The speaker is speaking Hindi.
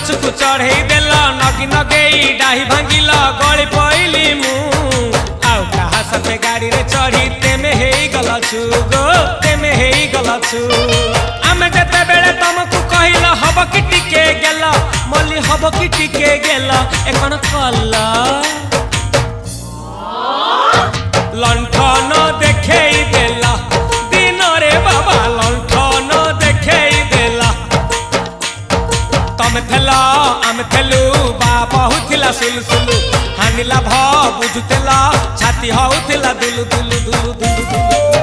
पछकु चढ़े देल नगी नगेई डाही भांगिल गली पइली मु आउ कहा साथे गाड़ी रे चढ़ी तेमे हेई गलछु गो तेमे हेई गलछु आमे जेते बेले तुमको कहिल हब कि टिके गेल मल्ली हब कि टिके गेल एकन कल लंठन देखेई देला दिन रे बाबा लंठन देखेई देला तमे थेला आमे थेलु बाबा हुथिला सुलसुलु हानिला भ बुझुतेला छाती हउथिला दुलु दुलु दुलु दुलु दुलु